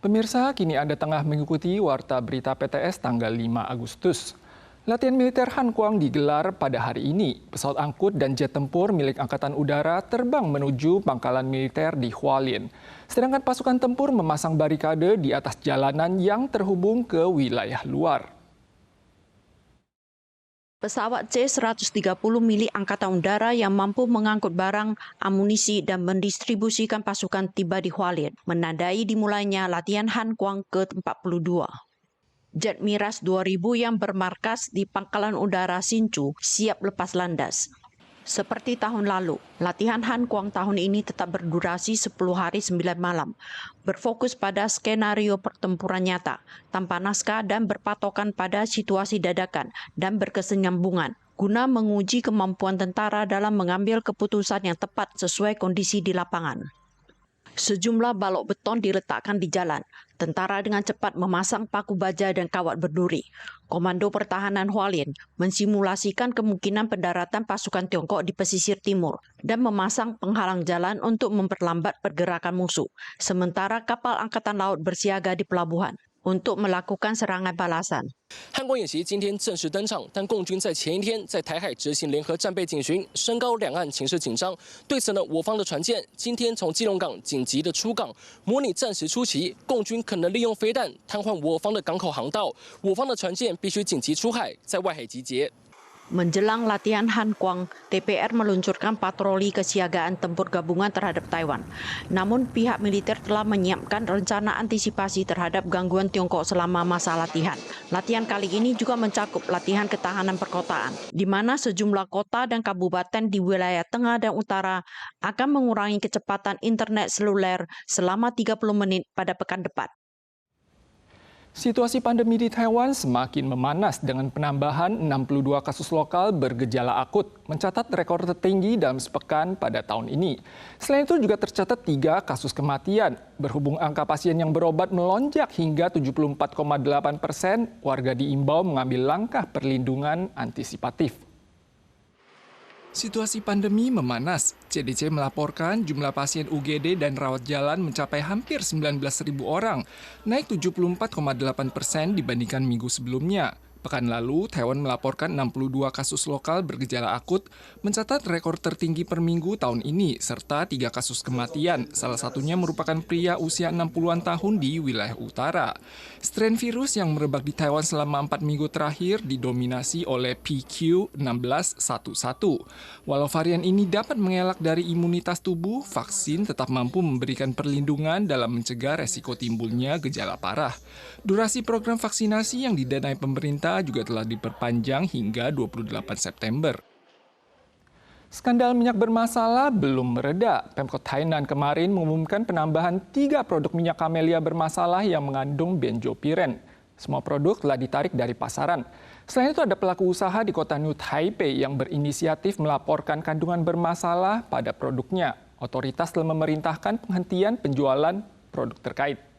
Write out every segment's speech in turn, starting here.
Pemirsa, kini Anda tengah mengikuti Warta Berita PTS tanggal 5 Agustus. Latihan militer Han Kuang digelar pada hari ini. Pesawat angkut dan jet tempur milik Angkatan Udara terbang menuju pangkalan militer di Hualien. Sedangkan pasukan tempur memasang barikade di atas jalanan yang terhubung ke wilayah luar. Pesawat C-130 milik Angkatan Udara yang mampu mengangkut barang, amunisi, dan mendistribusikan pasukan tiba di Hualien, menandai dimulainya latihan Han Kuang ke-42. Jet Miras 2000 yang bermarkas di Pangkalan Udara Hsinchu siap lepas landas. Seperti tahun lalu, latihan Han Kuang tahun ini tetap berdurasi 10 hari 9 malam, berfokus pada skenario pertempuran nyata, tanpa naskah dan berpatokan pada situasi dadakan dan berkesinambungan, guna menguji kemampuan tentara dalam mengambil keputusan yang tepat sesuai kondisi di lapangan. Sejumlah balok beton diletakkan di jalan. Tentara dengan cepat memasang paku baja dan kawat berduri. Komando Pertahanan Hualien mensimulasikan kemungkinan pendaratan pasukan Tiongkok di pesisir timur dan memasang penghalang jalan untuk memperlambat pergerakan musuh. Sementara kapal Angkatan Laut bersiaga di pelabuhan untuk melakukan serangan balasan. 汉光演习今天正式登场，但共军在前一天在台海执行联合战备警巡，升高两岸情势紧张。对此呢，我方的船舰今天从基隆港紧急的出港，模拟战时初期共军可能利用飞弹瘫痪我方的港口航道，我方的船舰必须紧急出海，在外海集结。 Menjelang latihan Han Kuang, DPR meluncurkan patroli kesiagaan tempur gabungan terhadap Taiwan. Namun pihak militer telah menyiapkan rencana antisipasi terhadap gangguan Tiongkok selama masa latihan. Latihan kali ini juga mencakup latihan ketahanan perkotaan, di mana sejumlah kota dan kabupaten di wilayah tengah dan utara akan mengurangi kecepatan internet seluler selama 30 menit pada pekan depan. Situasi pandemi di Taiwan semakin memanas dengan penambahan 62 kasus lokal bergejala akut, mencatat rekor tertinggi dalam sepekan pada tahun ini. Selain itu juga tercatat 3 kasus kematian. Berhubung angka pasien yang berobat melonjak hingga 74,8%, warga diimbau mengambil langkah perlindungan antisipatif. Situasi pandemi memanas. CDC melaporkan jumlah pasien UGD dan rawat jalan mencapai hampir 19.000 orang, naik 74,8% dibandingkan minggu sebelumnya. Pekan lalu, Taiwan melaporkan 62 kasus lokal bergejala akut, mencatat rekor tertinggi per minggu tahun ini, serta 3 kasus kematian, salah satunya merupakan pria usia 60-an tahun di wilayah utara. Strain virus yang merebak di Taiwan selama 4 minggu terakhir didominasi oleh PQ1611. Walau varian ini dapat mengelak dari imunitas tubuh, vaksin tetap mampu memberikan perlindungan dalam mencegah resiko timbulnya gejala parah. Durasi program vaksinasi yang didanai pemerintah juga telah diperpanjang hingga 28 September. Skandal minyak bermasalah belum mereda. Pemkot Tainan kemarin mengumumkan penambahan 3 produk minyak kamelia bermasalah yang mengandung benjopiren. Semua produk telah ditarik dari pasaran. Selain itu ada pelaku usaha di kota New Taipei yang berinisiatif melaporkan kandungan bermasalah pada produknya. Otoritas telah memerintahkan penghentian penjualan produk terkait.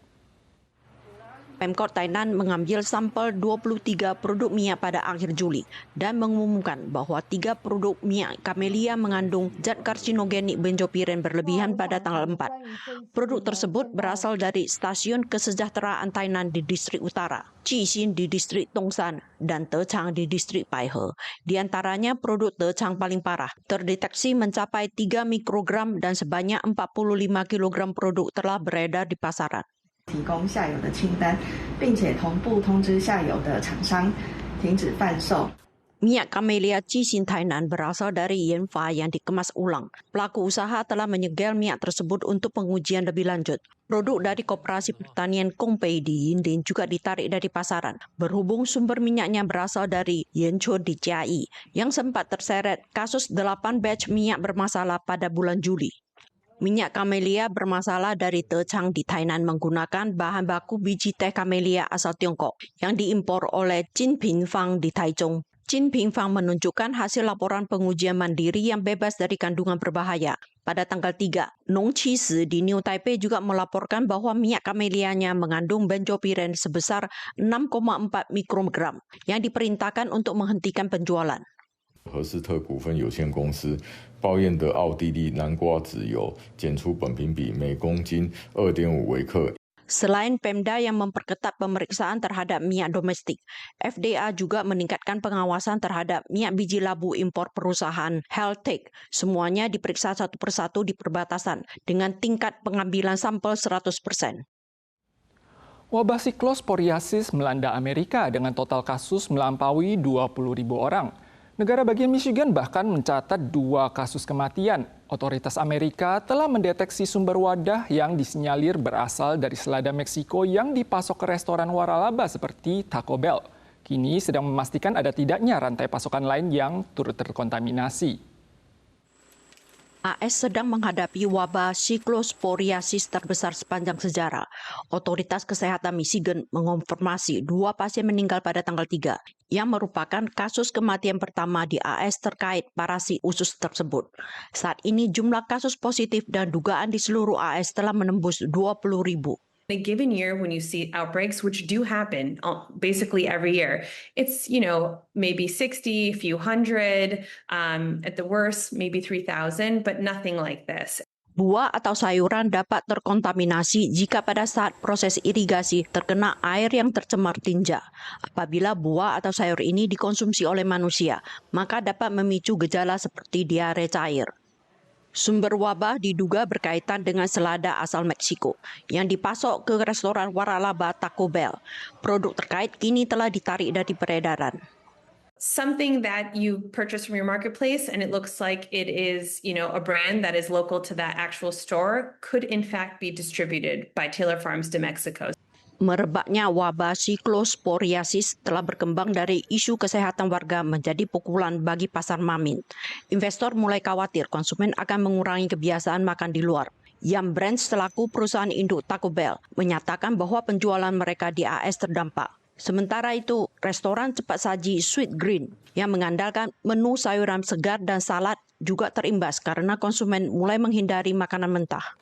Pemkot Tainan mengambil sampel 23 produk minyak pada akhir Juli dan mengumumkan bahwa 3 produk minyak kamelia mengandung zat karsinogenik benjopiren berlebihan pada tanggal 4. Produk tersebut berasal dari Stasiun Kesejahteraan Tainan di Distrik Utara, Jixin di Distrik Dongshan, dan Dechang di Distrik Baihe. Di antaranya produk Dechang paling parah, terdeteksi mencapai 3 mikrogram dan sebanyak 45 kilogram produk telah beredar di pasaran. 提供下游的清单，并且同步通知下游的厂商停止贩售。 Minyak kamelia Jixin Tainan berasal dari Yanfa yang dikemas ulang. Pelaku usaha telah menyegel minyak tersebut untuk pengujian lebih lanjut. Produk dari Koperasi Pertanian Kongpei di Yindin juga ditarik dari pasaran. Berhubung sumber minyaknya berasal dari Yanchuan di Jiai, yang sempat terseret kasus 8 batch minyak bermasalah pada bulan Juli. Minyak kamelia bermasalah dari Dechang di Tainan menggunakan bahan baku biji teh kamelia asal Tiongkok yang diimpor oleh Jinping Fang di Taichung. Jinping Fang menunjukkan hasil laporan pengujian mandiri yang bebas dari kandungan berbahaya. Pada tanggal 3, Nong Qisi di New Taipei juga melaporkan bahwa minyak kamelianya mengandung benjopiren sebesar 6,4 mikrogram yang diperintahkan untuk menghentikan penjualan. 和斯特股份有限公司报验的奥地利南瓜籽油检出苯平比每公斤2.5微克。Selain Pemda yang memperketat pemeriksaan terhadap minyak domestik, FDA juga meningkatkan pengawasan terhadap minyak biji labu impor perusahaan Haltech. Semuanya diperiksa satu persatu di perbatasan dengan tingkat pengambilan sampel 100%. Wabah siklosporiasis melanda Amerika dengan total kasus melampaui 20.000 orang. Negara bagian Michigan bahkan mencatat 2 kasus kematian. Otoritas Amerika telah mendeteksi sumber wadah yang disinyalir berasal dari selada Meksiko yang dipasok ke restoran waralaba seperti Taco Bell. Kini sedang memastikan ada tidaknya rantai pasokan lain yang turut terkontaminasi. AS sedang menghadapi wabah siklosporiasis terbesar sepanjang sejarah. Otoritas Kesehatan Michigan mengonfirmasi 2 pasien meninggal pada tanggal 3, yang merupakan kasus kematian pertama di AS terkait parasit usus tersebut. Saat ini jumlah kasus positif dan dugaan di seluruh AS telah menembus 20.000. In a given year, when you see outbreaks, which do happen basically every year, it's, maybe 60, a few hundred, at the worst, maybe 3,000, but nothing like this. Buah atau sayuran dapat terkontaminasi jika pada saat proses irigasi terkena air yang tercemar tinja. Apabila buah atau sayur ini dikonsumsi oleh manusia, maka dapat memicu gejala seperti diare cair. Sumber wabah diduga berkaitan dengan selada asal Meksiko yang dipasok ke restoran waralaba Taco Bell. Produk terkait kini telah ditarik dari peredaran. Something that you purchase from your marketplace and it looks like it is, a brand that is local to that actual store could in fact be distributed by Taylor Farms de Mexico. Merebaknya wabah siklosporiasis telah berkembang dari isu kesehatan warga menjadi pukulan bagi pasar mamin. Investor mulai khawatir konsumen akan mengurangi kebiasaan makan di luar. Yum Brands selaku perusahaan induk Taco Bell menyatakan bahwa penjualan mereka di AS terdampak. Sementara itu, restoran cepat saji Sweet Green yang mengandalkan menu sayuran segar dan salad juga terimbas karena konsumen mulai menghindari makanan mentah.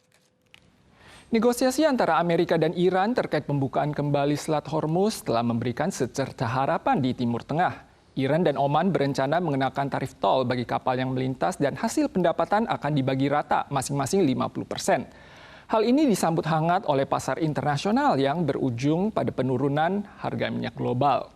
Negosiasi antara Amerika dan Iran terkait pembukaan kembali Selat Hormuz telah memberikan secerca harapan di Timur Tengah. Iran dan Oman berencana mengenakan tarif tol bagi kapal yang melintas dan hasil pendapatan akan dibagi rata masing-masing 50%. Hal ini disambut hangat oleh pasar internasional yang berujung pada penurunan harga minyak global.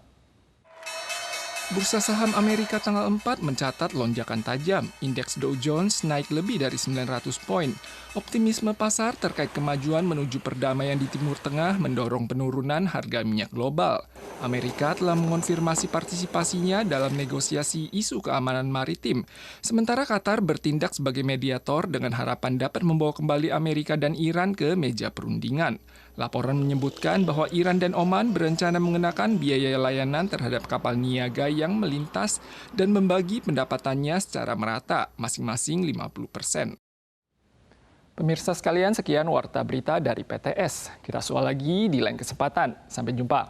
Bursa saham Amerika tanggal 4 mencatat lonjakan tajam. Indeks Dow Jones naik lebih dari 900 poin. Optimisme pasar terkait kemajuan menuju perdamaian di Timur Tengah mendorong penurunan harga minyak global. Amerika telah mengonfirmasi partisipasinya dalam negosiasi isu keamanan maritim. Sementara Qatar bertindak sebagai mediator dengan harapan dapat membawa kembali Amerika dan Iran ke meja perundingan. Laporan menyebutkan bahwa Iran dan Oman berencana mengenakan biaya layanan terhadap kapal niaga yang melintas dan membagi pendapatannya secara merata, masing-masing 50%. Pemirsa sekalian, sekian Warta Berita dari PTS. Kita soal lagi di lain kesempatan. Sampai jumpa.